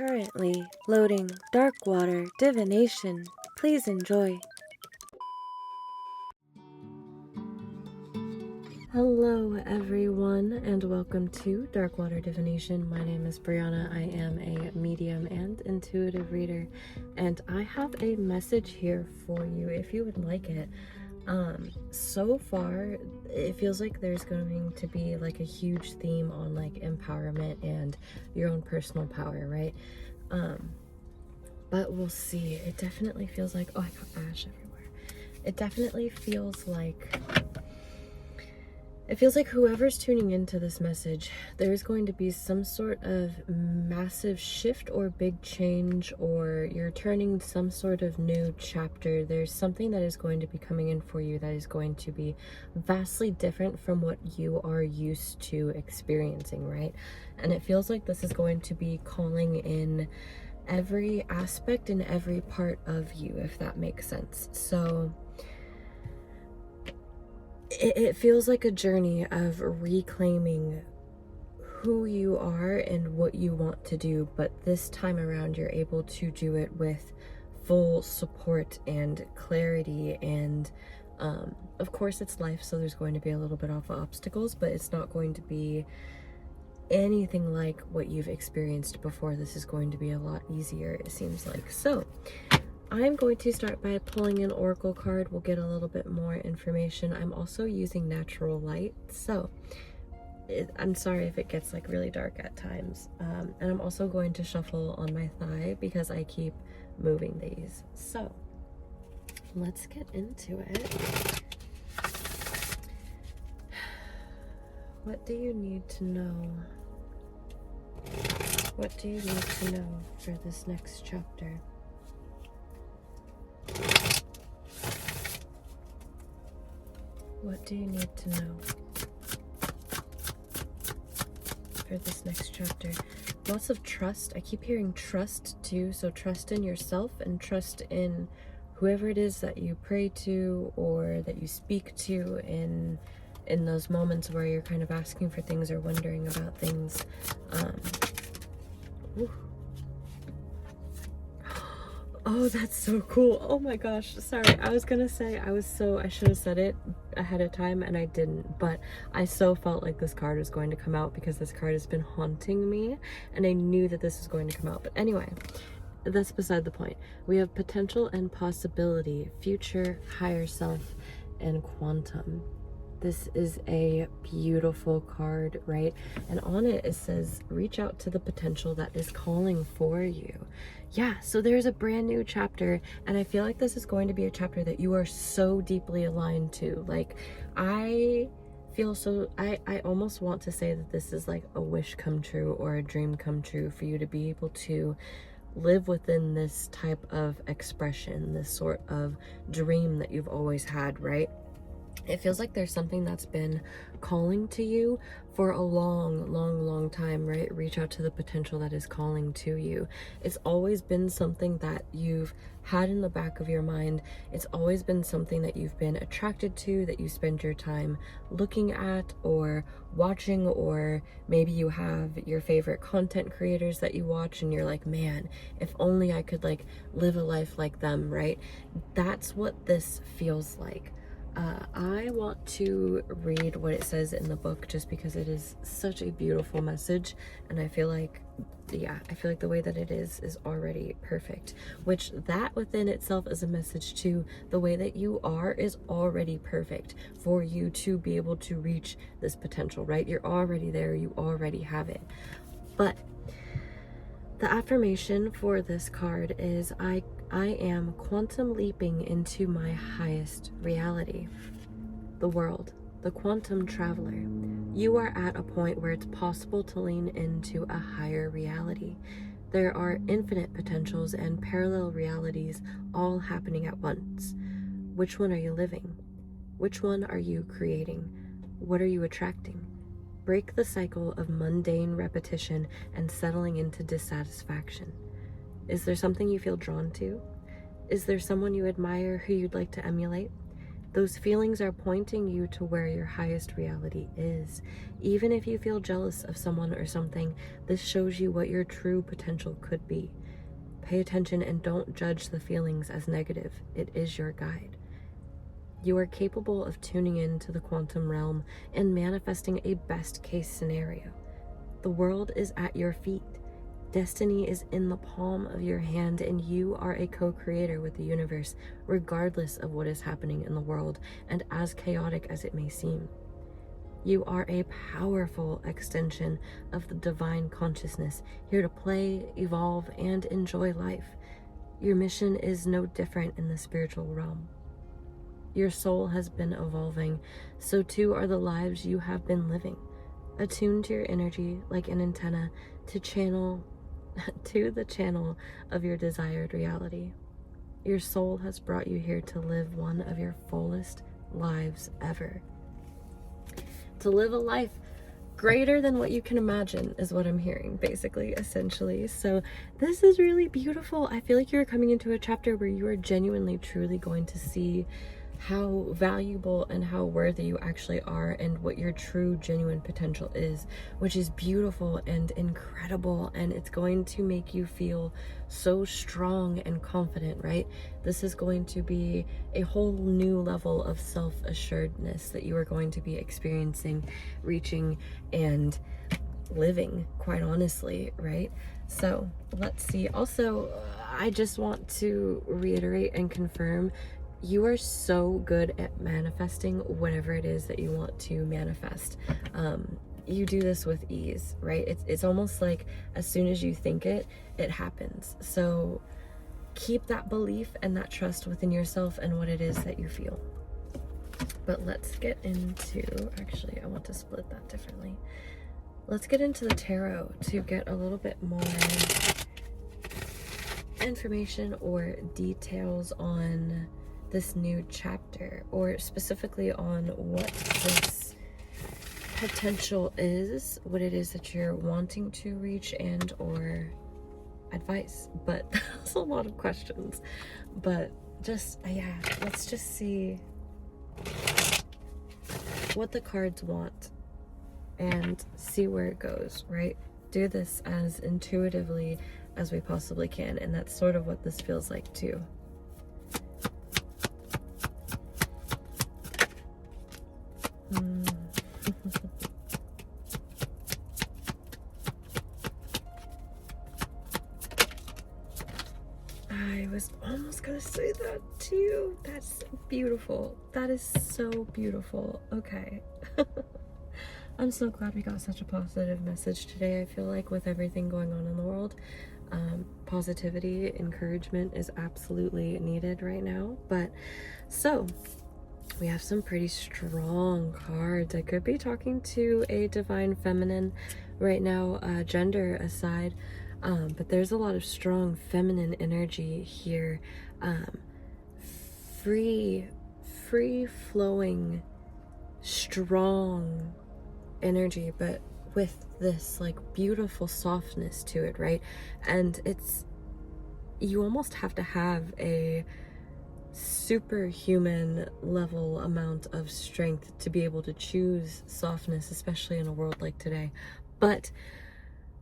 Currently loading dark water divination. Please enjoy. Hello everyone and welcome to Dark Water Divination. My name is Brianna. I am a medium and intuitive reader, and I have a message here for you if you would like it. So far it feels like there's going to be like a huge theme on like empowerment and your own personal power, right? But we'll see. It definitely feels like, oh, I got ash everywhere. It definitely feels like whoever's tuning into this message, there's going to be some sort of massive shift or big change, or you're turning some sort of new chapter. There's something that is going to be coming in for you that is going to be vastly different from what you are used to experiencing, right? And it feels like this is going to be calling in every aspect and every part of you, if that makes sense. So it feels like a journey of reclaiming who you are and what you want to do, but this time around you're able to do it with full support and clarity, and of course it's life, so there's going to be a little bit of obstacles, but it's not going to be anything like what you've experienced before. This is going to be a lot easier, it seems like. So I'm going to start by pulling an oracle card. We'll get a little bit more information. I'm also using natural light, so I'm sorry if it gets like really dark at times. And I'm also going to shuffle on my thigh because I keep moving these. So let's get into it. What do you need to know? What do you need to know for this next chapter? What do you need to know for this next chapter? Lots of trust. I keep hearing trust too. So trust in yourself and trust in whoever it is that you pray to or that you speak to in those moments where you're kind of asking for things or wondering about things. Oh, that's so cool. Oh my gosh. Sorry. I was gonna say I should have said it ahead of time and I didn't, but I so felt like this card was going to come out because this card has been haunting me and I knew that this was going to come out. But anyway, that's beside the point. We have potential and possibility, future, higher self, and quantum. This is a beautiful card, right? And on it, it says, reach out to the potential that is calling for you. Yeah, so there's a brand new chapter, and I feel like this is going to be a chapter that you are so deeply aligned to. Like, I feel so, I almost want to say that this is like a wish come true or a dream come true for you to be able to live within this type of expression, this sort of dream that you've always had, right? It feels like there's something that's been calling to you for a long time, right? Reach out to the potential that is calling to you. It's always been something that you've had in the back of your mind. It's always been something that you've been attracted to, that you spend your time looking at or watching, or maybe you have your favorite content creators that you watch and you're like, man, if only I could like live a life like them, right? That's what this feels like. I want to read what it says in the book just because it is such a beautiful message, and I feel like, yeah, I feel like the way that it is already perfect, which that within itself is a message to the way that you are is already perfect for you to be able to reach this potential, right? You're already there, you already have it. But the affirmation for this card is I am quantum leaping into my highest reality. The world, the quantum traveler. You are at a point where it's possible to lean into a higher reality. There are infinite potentials and parallel realities all happening at once. Which one are you living? Which one are you creating? What are you attracting? Break the cycle of mundane repetition and settling into dissatisfaction. Is there something you feel drawn to? Is there someone you admire who you'd like to emulate? Those feelings are pointing you to where your highest reality is. Even if you feel jealous of someone or something, this shows you what your true potential could be. Pay attention and don't judge the feelings as negative. It is your guide. You are capable of tuning into the quantum realm and manifesting a best case scenario. The world is at your feet. Destiny is in the palm of your hand, and you are a co-creator with the universe, regardless of what is happening in the world and as chaotic as it may seem. You are a powerful extension of the divine consciousness, here to play, evolve, and enjoy life. Your mission is no different in the spiritual realm. Your soul has been evolving, so too are the lives you have been living. Attune to your energy like an antenna to the channel of your desired reality. Your soul has brought you here to live one of your fullest lives ever. To live a life greater than what you can imagine is what I'm hearing, basically, essentially. So this is really beautiful. I feel like you're coming into a chapter where you are genuinely, truly going to see how valuable and how worthy you actually are and what your true, genuine potential is, which is beautiful and incredible, and it's going to make you feel so strong and confident, right? This is going to be a whole new level of self-assuredness that you are going to be experiencing, reaching, and living, quite honestly, right? So let's see. Also, I just want to reiterate and confirm, you are so good at manifesting whatever it is that you want to manifest. You do this with ease, right? It's almost like as soon as you think it, it happens. So keep that belief and that trust within yourself and what it is that you feel. But let's get into, actually, I want to split that differently. Let's get into the tarot to get a little bit more information or details on this new chapter, or specifically on what this potential is, what it is that you're wanting to reach, and or advice. But that's a lot of questions, but just yeah, let's just see what the cards want and see where it goes, right? Do this as intuitively as we possibly can, and that's sort of what this feels like too. I was almost gonna say that too. That's beautiful. That is so beautiful. Okay. I'm so glad we got such a positive message today. I feel like with everything going on in the world, positivity, encouragement is absolutely needed right now. But so we have some pretty strong cards. I could be talking to a divine feminine right now, gender aside, but there's a lot of strong feminine energy here. Free flowing, strong energy, but with this like beautiful softness to it, right? And you almost have to have a superhuman level amount of strength to be able to choose softness, especially in a world like today. But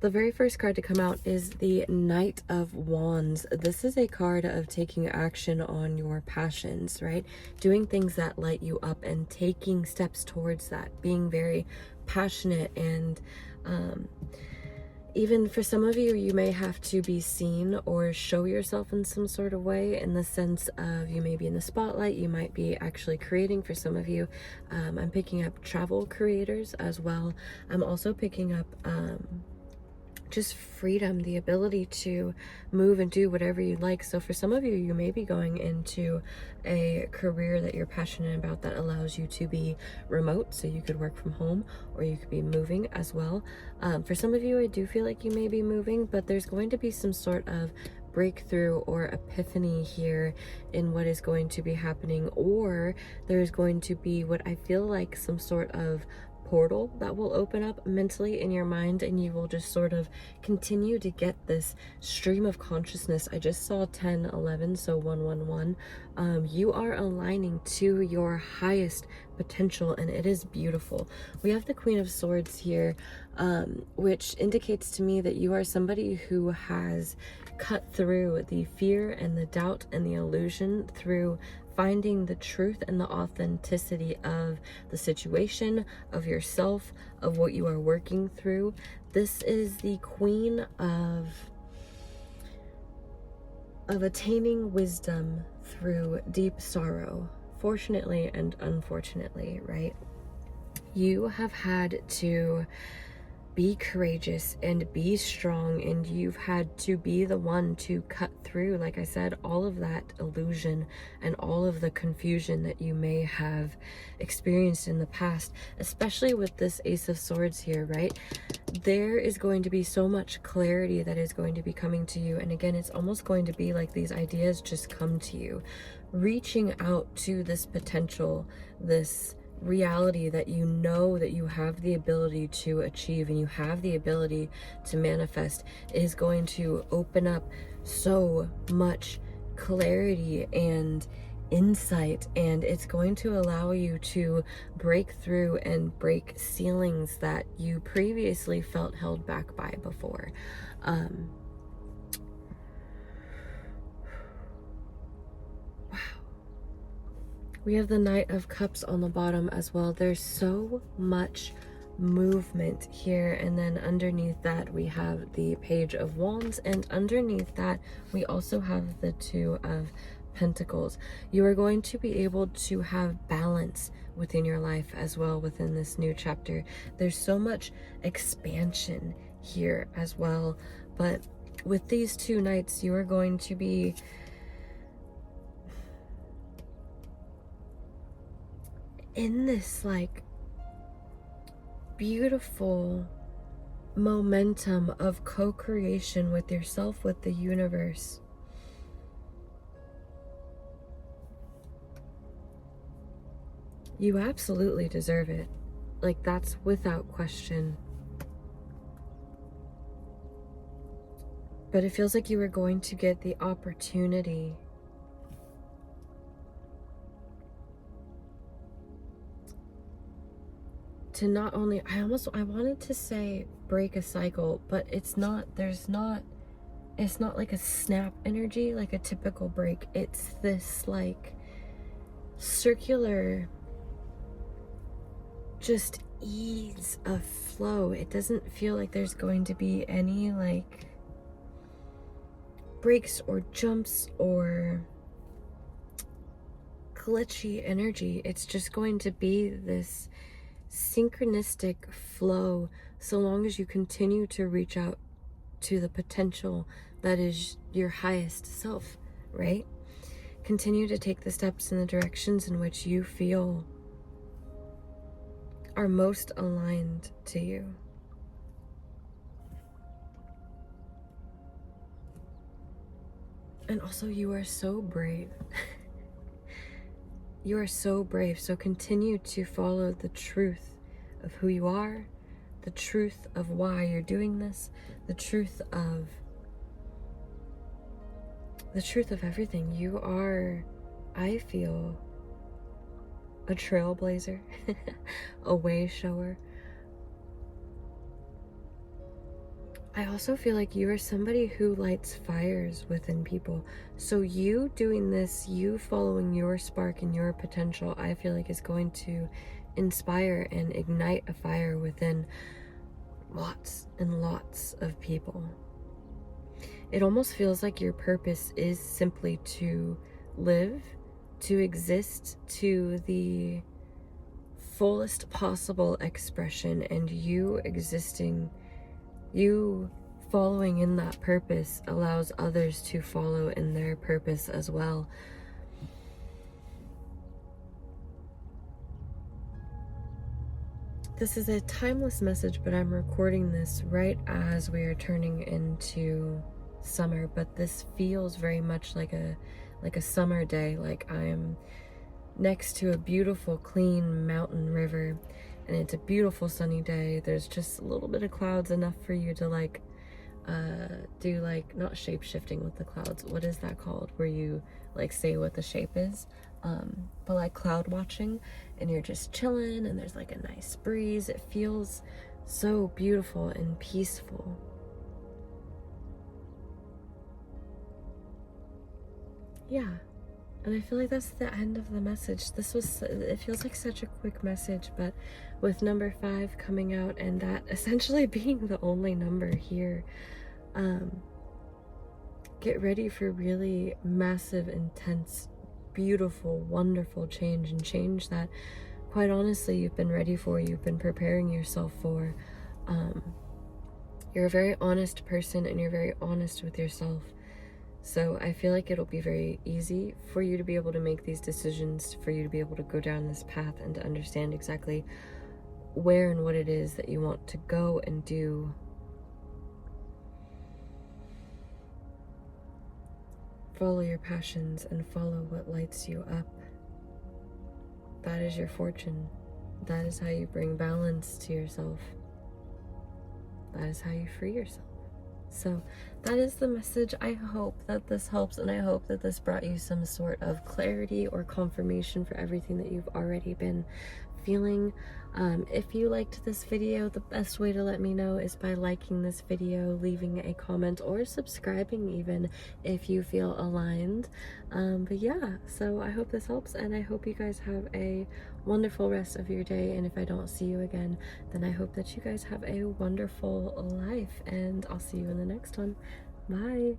the very first card to come out is the Knight of Wands. This is a card of taking action on your passions, right? Doing things that light you up and taking steps towards that, being very passionate. And even for some of you, you may have to be seen or show yourself in some sort of way, in the sense of you may be in the spotlight, you might be actually creating. For some of you, I'm picking up travel creators as well. I'm also picking up just freedom, the ability to move and do whatever you like. So for some of you, you may be going into a career that you're passionate about that allows you to be remote, so you could work from home, or you could be moving as well. For some of you, I do feel like you may be moving, but there's going to be some sort of breakthrough or epiphany here in what is going to be happening, or there's going to be what I feel like some sort of portal that will open up mentally in your mind, and you will just sort of continue to get this stream of consciousness. I just saw 1011, so 111. You are aligning to your highest potential, and it is beautiful. We have the Queen of Swords here, which indicates to me that you are somebody who has cut through the fear and the doubt and the illusion through finding the truth and the authenticity of the situation, of yourself, of what you are working through. This is the Queen of attaining wisdom through deep sorrow, fortunately and unfortunately, right? You have had to be courageous and be strong, and you've had to be the one to cut through, like I said, all of that illusion and all of the confusion that you may have experienced in the past, especially with this Ace of Swords here, right? There is going to be so much clarity that is going to be coming to you, and again, it's almost going to be like these ideas just come to you, reaching out to this potential, this reality that you know that you have the ability to achieve and you have the ability to manifest is going to open up so much clarity and insight, and it's going to allow you to break through and break ceilings that you previously felt held back by before. We have the Knight of Cups on the bottom as well. There's so much movement here, and then underneath that we have the Page of Wands, and underneath that we also have the Two of Pentacles. You are going to be able to have balance within your life as well within this new chapter. There's so much expansion here as well, but with these two knights, you are going to be in this like beautiful momentum of co-creation with yourself, with the universe. You absolutely deserve it. Like, that's without question. But it feels like you are going to get the opportunity to not only, I wanted to say break a cycle, but it's not like a snap energy, like a typical break. It's this like circular, just ease of flow. It doesn't feel like there's going to be any like breaks or jumps or glitchy energy. It's just going to be this synchronistic flow, so long as you continue to reach out to the potential that is your highest self, right? Continue to take the steps in the directions in which you feel are most aligned to you. And also, you are so brave. You are so brave, so continue to follow the truth of who you are, the truth of why you're doing this, the truth of everything. You are, I feel, a trailblazer, a way shower. I also feel like you are somebody who lights fires within people. So you doing this, you following your spark and your potential, I feel like is going to inspire and ignite a fire within lots and lots of people. It almost feels like your purpose is simply to live, to exist to the fullest possible expression, and you existing, you following in that purpose allows others to follow in their purpose as well. This is a timeless message, but I'm recording this right as we are turning into summer, but this feels very much like a summer day, like I'm next to a beautiful clean mountain river, and it's a beautiful sunny day. There's just a little bit of clouds, enough for you to like do like, not shape shifting with the clouds, what is that called, where you like say what the shape is, but like cloud watching, and you're just chilling and there's like a nice breeze. It feels so beautiful and peaceful. Yeah, and I feel like that's the end of the message. It feels like such a quick message, but with number 5 coming out and that essentially being the only number here, get ready for really massive, intense, beautiful, wonderful change, and change that, quite honestly, you've been ready for, you've been preparing yourself for. You're a very honest person, and you're very honest with yourself. So I feel like it'll be very easy for you to be able to make these decisions, for you to be able to go down this path and to understand exactly where and what it is that you want to go and do. Follow your passions and follow what lights you up. That is your fortune. That is how you bring balance to yourself. That is how you free yourself. So that is the message. I hope that this helps, and I hope that this brought you some sort of clarity or confirmation for everything that you've already been feeling. If you liked this video, the best way to let me know is by liking this video, leaving a comment, or subscribing even if you feel aligned. But yeah, so I hope this helps, and I hope you guys have a wonderful rest of your day. And if I don't see you again, then I hope that you guys have a wonderful life, and I'll see you in the next one. Bye.